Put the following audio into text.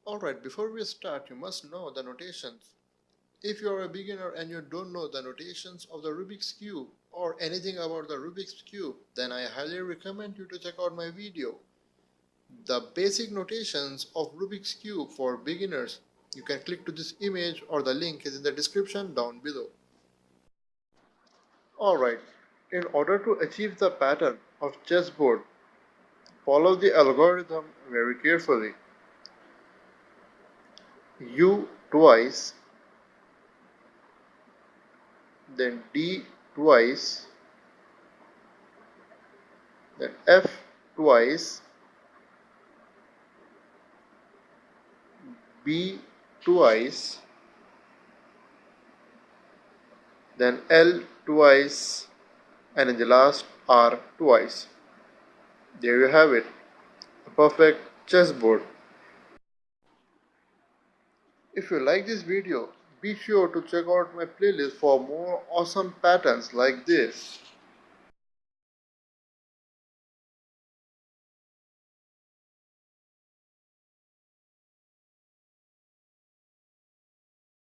Alright, before we start, you must know the notations. If you are a beginner and you don't know the notations of the Rubik's Cube or anything about the Rubik's Cube, then I highly recommend you to check out my video. The basic notations of Rubik's Cube for beginners. You can click to this image or the link is in the description down below. Alright, in order to achieve the pattern of chessboard, follow the algorithm very carefully. U twice, then D twice, then F twice, B twice, then L twice, and in the last R twice. There you have it, a perfect chessboard. If you like this video, be sure to check out my playlist for more awesome patterns like this.